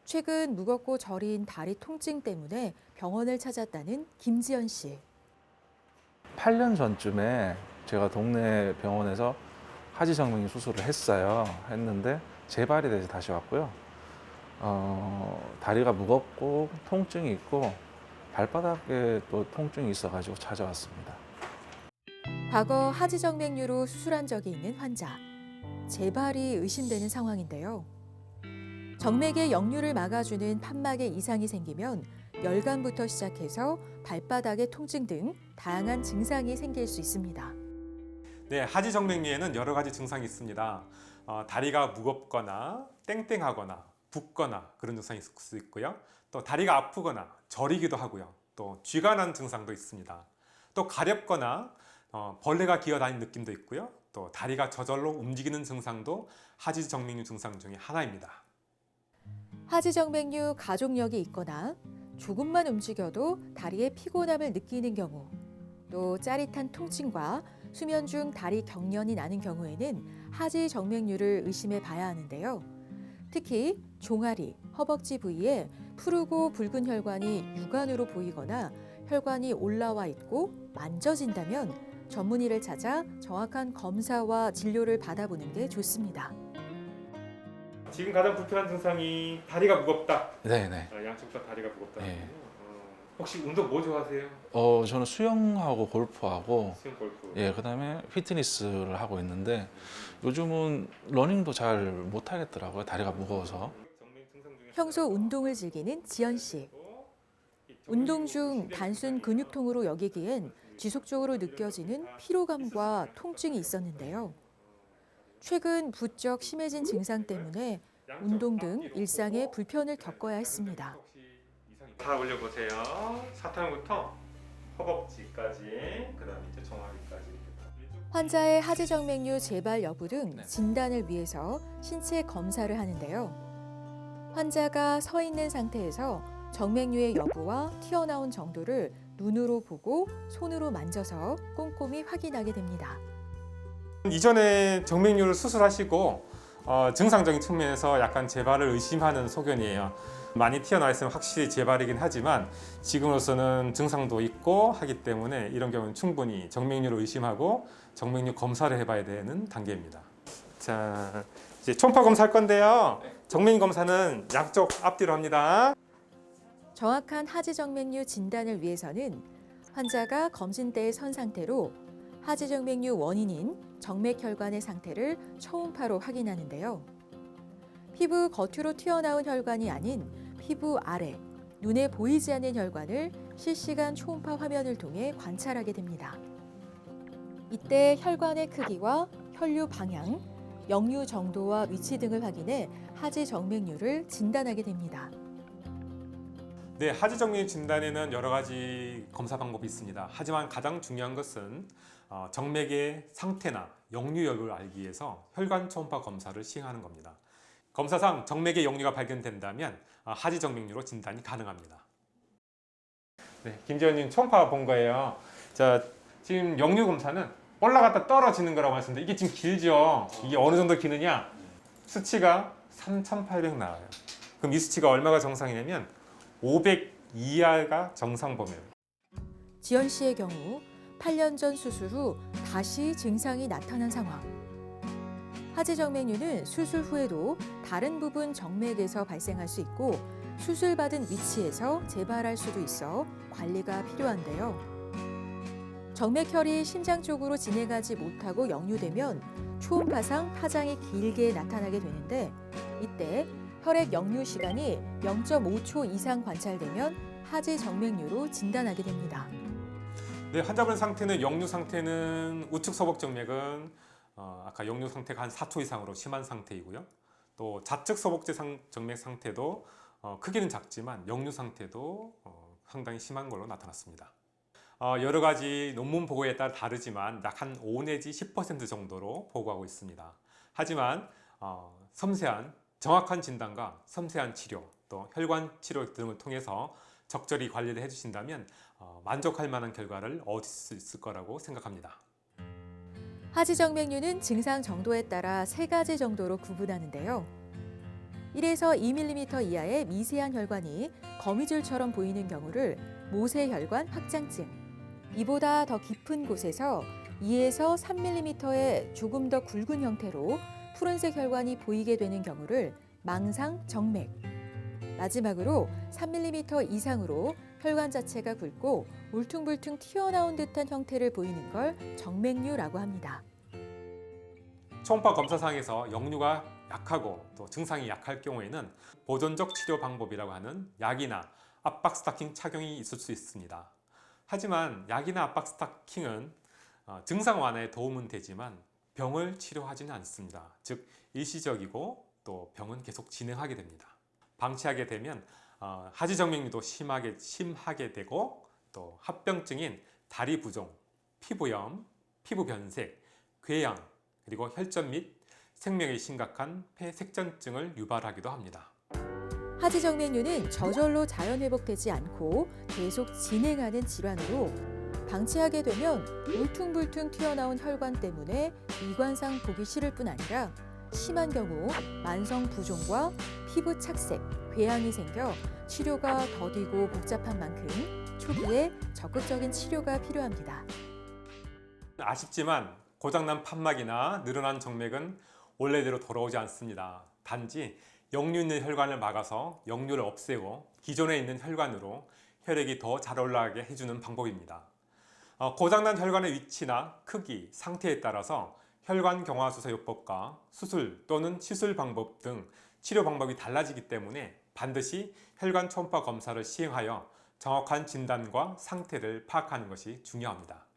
최근 무겁고 저린 다리 통증 때문에 병원을 찾았다는 김지연 씨. 8년 전쯤에 제가 동네 병원에서 하지정맥류 수술을 했는데 재발이 돼서 다시 왔고요. 다리가 무겁고 통증이 있고 발바닥에 또 통증이 있어가지고 찾아왔습니다. 과거 하지정맥류로 수술한 적이 있는 환자. 재발이 의심되는 상황인데요. 정맥의 역류를 막아주는 판막에 이상이 생기면 열감부터 시작해서 발바닥의 통증 등 다양한 증상이 생길 수 있습니다. 네, 하지정맥류에는 여러 가지 증상이 있습니다. 다리가 무겁거나 땡땡하거나 붓거나 그런 증상이 있을 수 있고요. 또 다리가 아프거나 저리기도 하고요. 또 쥐가 난 증상도 있습니다. 또 가렵거나 벌레가 기어다니는 느낌도 있고요. 또 다리가 저절로 움직이는 증상도 하지정맥류 증상 중에 하나입니다. 하지정맥류 가족력이 있거나 조금만 움직여도 다리에 피곤함을 느끼는 경우, 또 짜릿한 통증과 수면 중 다리 경련이 나는 경우에는 하지정맥류를 의심해 봐야 하는데요. 특히 종아리, 허벅지 부위에 푸르고 붉은 혈관이 육안으로 보이거나 혈관이 올라와 있고 만져진다면 전문의를 찾아 정확한 검사와 진료를 받아보는 게 좋습니다. 지금 가장 불편한 증상이 다리가 무겁다. 네네. 양쪽 다 다리가 무겁다. 네. 혹시 운동 뭐 좋아하세요? 저는 수영하고 골프하고 수영, 골프. 그다음에 피트니스를 하고 있는데 요즘은 러닝도 잘 못하겠더라고요. 다리가 무거워서. 평소 운동을 즐기는 지연 씨. 운동 중 단순 근육통으로 여기기엔 지속적으로 느껴지는 피로감과 통증이 있었는데요. 최근 부쩍 심해진 증상 때문에 운동 등 일상에 불편을 겪어야 했습니다. 잘 올려보세요. 사탕부터 허벅지까지, 그다음에 이제 종아리까지. 환자의 하지정맥류 재발 여부 등 진단을 위해서 신체 검사를 하는데요. 환자가 서 있는 상태에서 정맥류의 여부와 튀어나온 정도를 눈으로 보고 손으로 만져서 꼼꼼히 확인하게 됩니다. 이전에 정맥류를 수술하시고 증상적인 측면에서 약간 재발을 의심하는 소견이에요. 많이 튀어나와 있으면 확실히 재발이긴 하지만 지금으로서는 증상도 있고 하기 때문에 이런 경우는 충분히 정맥류를 의심하고 정맥류 검사를 해봐야 되는 단계입니다. 자, 이제 초음파 검사할 건데요. 정맥류 검사는 양쪽 앞뒤로 합니다. 정확한 하지정맥류 진단을 위해서는 환자가 검진대에 선 상태로 하지정맥류 원인인 정맥혈관의 상태를 초음파로 확인하는데요. 피부 겉으로 튀어나온 혈관이 아닌 피부 아래, 눈에 보이지 않는 혈관을 실시간 초음파 화면을 통해 관찰하게 됩니다. 이때 혈관의 크기와 혈류 방향, 역류 정도와 위치 등을 확인해 하지정맥류를 진단하게 됩니다. 네, 하지정맥류 진단에는 여러 가지 검사 방법이 있습니다. 하지만 가장 중요한 것은 정맥의 상태나 역류 여부를 알기 위해서 혈관 초음파 검사를 시행하는 겁니다. 검사상 정맥의 역류가 발견된다면 하지정맥류로 진단이 가능합니다. 네, 김지연님 초음파 본 거예요. 자, 지금 역류 검사는 올라갔다 떨어지는 거라고 하셨는데 이게 지금 길죠? 이게 어느 정도 기느냐? 수치가 3,800 나와요. 그럼 이 수치가 얼마가 정상이냐면 500 이하가 정상 범위예요. 지연 씨의 경우 8년 전 수술 후 다시 증상이 나타난 상황. 하지정맥류는 수술 후에도 다른 부분 정맥에서 발생할 수 있고 수술받은 위치에서 재발할 수도 있어 관리가 필요한데요. 정맥혈이 심장 쪽으로 진행하지 못하고 역류되면 초음파상 파장이 길게 나타나게 되는데 이때 혈액 역류 시간이 0.5초 이상 관찰되면 하지정맥류로 진단하게 됩니다. 네, 환자분 상태는 역류 상태는 우측 소복 정맥은 아까 역류 상태가 한 4초 이상으로 심한 상태이고요. 또 좌측 소복제 정맥 상태도 크기는 작지만 역류 상태도 상당히 심한 걸로 나타났습니다. 여러 가지 논문 보고에 따라 다르지만 약 한 5 내지 10% 정도로 보고하고 있습니다. 하지만 섬세한 정확한 진단과 섬세한 치료, 또 혈관 치료 등을 통해서 적절히 관리를 해주신다면 만족할 만한 결과를 얻을 수 있을 거라고 생각합니다. 하지정맥류는 증상 정도에 따라 3가지 정도로 구분하는데요. 1에서 2mm 이하의 미세한 혈관이 거미줄처럼 보이는 경우를 모세혈관 확장증, 이보다 더 깊은 곳에서 2에서 3mm의 조금 더 굵은 형태로 푸른색 혈관이 보이게 되는 경우를 망상정맥, 마지막으로 3mm 이상으로 혈관 자체가 굵고 울퉁불퉁 튀어나온 듯한 형태를 보이는 걸 정맥류라고 합니다. 초음파 검사상에서 역류가 약하고 또 증상이 약할 경우에는 보존적 치료 방법이라고 하는 약이나 압박 스타킹 착용이 있을 수 있습니다. 하지만 약이나 압박 스타킹은 증상 완화에 도움은 되지만 병을 치료하지는 않습니다. 즉 일시적이고 또 병은 계속 진행하게 됩니다. 방치하게 되면 하지정맥류도 심하게 되고 또 합병증인 다리 부종, 피부염, 피부 변색, 궤양, 그리고 혈전 및 생명에 심각한 폐색전증을 유발하기도 합니다. 하지정맥류는 저절로 자연 회복되지 않고 계속 진행하는 질환으로 방치하게 되면 울퉁불퉁 튀어나온 혈관 때문에 미관상 보기 싫을 뿐 아니라 심한 경우 만성 부종과 피부 착색, 궤양이 생겨 치료가 더디고 복잡한 만큼 초기에 적극적인 치료가 필요합니다. 아쉽지만 고장난 판막이나 늘어난 정맥은 원래대로 돌아오지 않습니다. 단지 역류 있는 혈관을 막아서 역류를 없애고 기존에 있는 혈관으로 혈액이 더 잘 올라가게 해주는 방법입니다. 고장난 혈관의 위치나 크기, 상태에 따라서 혈관 경화 수사요법과 수술 또는 시술 방법 등 치료 방법이 달라지기 때문에 반드시 혈관 초음파 검사를 시행하여 정확한 진단과 상태를 파악하는 것이 중요합니다.